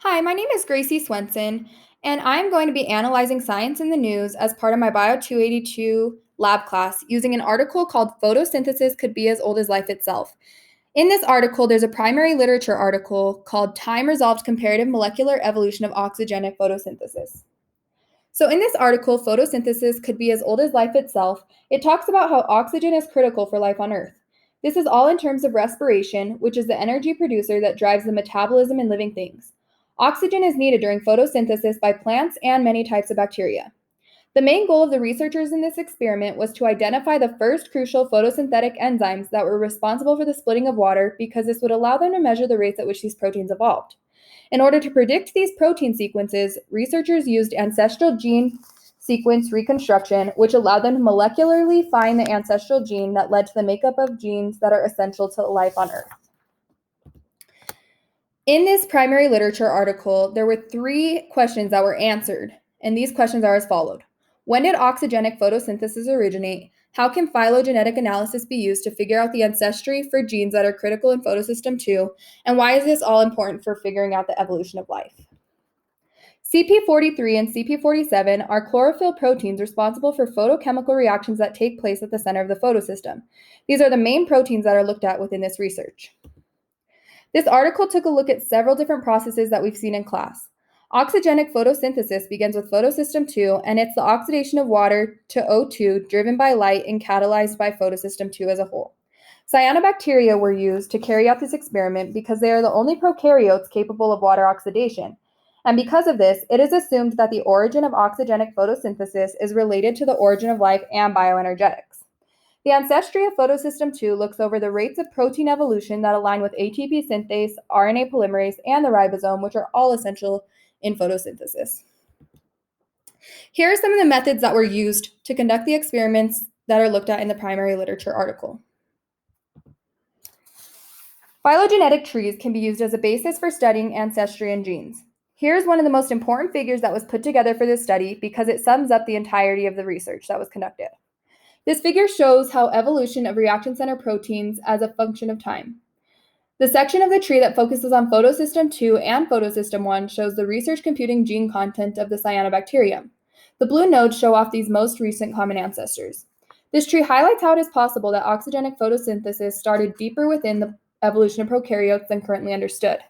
Hi, my name is Gracie Swensen, and I'm going to be analyzing science in the news as part of my BIO282 lab class using an article called Photosynthesis Could Be as Old as Life Itself. In this article, there's a primary literature article called Time Resolved Comparative Molecular Evolution of Oxygenic Photosynthesis. So, in this article, Photosynthesis Could Be as Old as Life Itself, it talks about how oxygen is critical for life on Earth. This is all in terms of respiration, which is the energy producer that drives the metabolism in living things. Oxygen is needed during photosynthesis by plants and many types of bacteria. The main goal of the researchers in this experiment was to identify the first crucial photosynthetic enzymes that were responsible for the splitting of water because this would allow them to measure the rates at which these proteins evolved. In order to predict these protein sequences, researchers used ancestral gene sequence reconstruction, which allowed them to molecularly find the ancestral gene that led to the makeup of genes that are essential to life on Earth. In this primary literature article, there were 3 questions that were answered, and these questions are as followed. When did oxygenic photosynthesis originate? How can phylogenetic analysis be used to figure out the ancestry for genes that are critical in photosystem 2? And why is this all important for figuring out the evolution of life? CP43 and CP47 are chlorophyll proteins responsible for photochemical reactions that take place at the center of the photosystem. These are the main proteins that are looked at within this research. This article took a look at several different processes that we've seen in class. Oxygenic photosynthesis begins with photosystem 2, and it's the oxidation of water to O2 driven by light and catalyzed by photosystem 2 as a whole. Cyanobacteria were used to carry out this experiment because they are the only prokaryotes capable of water oxidation. And because of this, it is assumed that the origin of oxygenic photosynthesis is related to the origin of life and bioenergetics. The ancestry of photosystem 2 looks over the rates of protein evolution that align with ATP synthase, RNA polymerase, and the ribosome, which are all essential in photosynthesis. Here are some of the methods that were used to conduct the experiments that are looked at in the primary literature article. Phylogenetic trees can be used as a basis for studying ancestry and genes. Here's one of the most important figures that was put together for this study because it sums up the entirety of the research that was conducted. This figure shows how evolution of reaction center proteins as a function of time. The section of the tree that focuses on photosystem 2 and photosystem 1 shows the research computing gene content of the cyanobacterium. The blue nodes show off these most recent common ancestors. This tree highlights how it is possible that oxygenic photosynthesis started deeper within the evolution of prokaryotes than currently understood.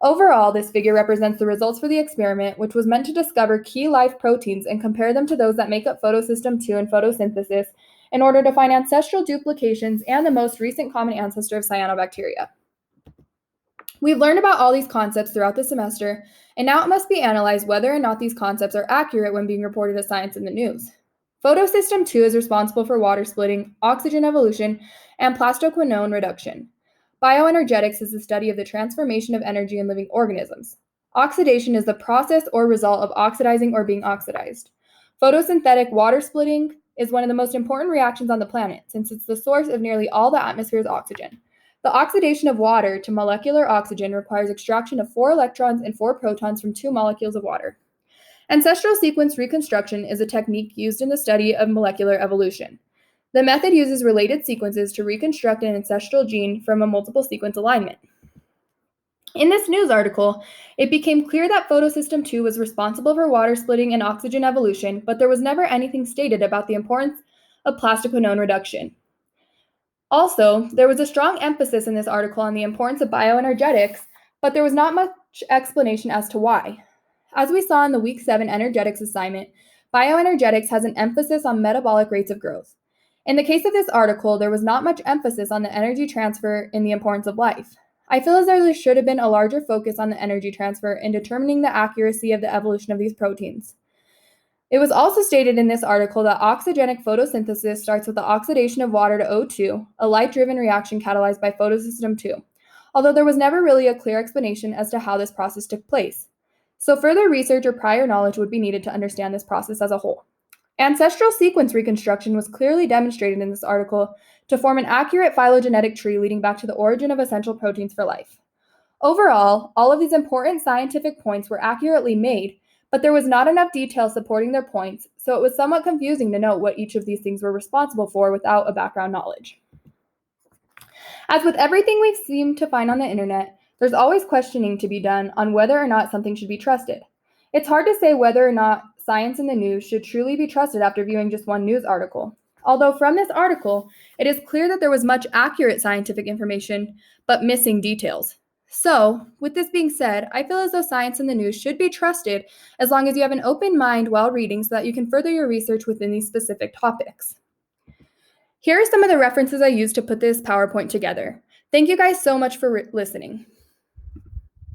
Overall, this figure represents the results for the experiment, which was meant to discover key life proteins and compare them to those that make up photosystem 2 and photosynthesis in order to find ancestral duplications and the most recent common ancestor of cyanobacteria. We've learned about all these concepts throughout the semester, and now it must be analyzed whether or not these concepts are accurate when being reported as science in the news. Photosystem 2 is responsible for water splitting, oxygen evolution, and plastoquinone reduction. Bioenergetics is the study of the transformation of energy in living organisms. Oxidation is the process or result of oxidizing or being oxidized. Photosynthetic water splitting is one of the most important reactions on the planet since it's the source of nearly all the atmosphere's oxygen. The oxidation of water to molecular oxygen requires extraction of 4 electrons and 4 protons from 2 molecules of water. Ancestral sequence reconstruction is a technique used in the study of molecular evolution. The method uses related sequences to reconstruct an ancestral gene from a multiple sequence alignment. In this news article, it became clear that photosystem 2 was responsible for water splitting and oxygen evolution, but there was never anything stated about the importance of plastoquinone reduction. Also, there was a strong emphasis in this article on the importance of bioenergetics, but there was not much explanation as to why. As we saw in the Week 7 energetics assignment, bioenergetics has an emphasis on metabolic rates of growth. In the case of this article, there was not much emphasis on the energy transfer in the importance of life. I feel as though there should have been a larger focus on the energy transfer in determining the accuracy of the evolution of these proteins. It was also stated in this article that oxygenic photosynthesis starts with the oxidation of water to O2, a light-driven reaction catalyzed by photosystem 2, although there was never really a clear explanation as to how this process took place. So further research or prior knowledge would be needed to understand this process as a whole. Ancestral sequence reconstruction was clearly demonstrated in this article to form an accurate phylogenetic tree leading back to the origin of essential proteins for life. Overall, all of these important scientific points were accurately made, but there was not enough detail supporting their points, so it was somewhat confusing to know what each of these things were responsible for without a background knowledge. As with everything we've seemed to find on the internet, There's always questioning to be done on whether or not something should be trusted. It's hard to say whether or not science in the news should truly be trusted after viewing just one news article. Although from this article, it is clear that there was much accurate scientific information, but missing details. So, with this being said, I feel as though science in the news should be trusted as long as you have an open mind while reading so that you can further your research within these specific topics. Here are some of the references I used to put this PowerPoint together. Thank you guys so much for listening.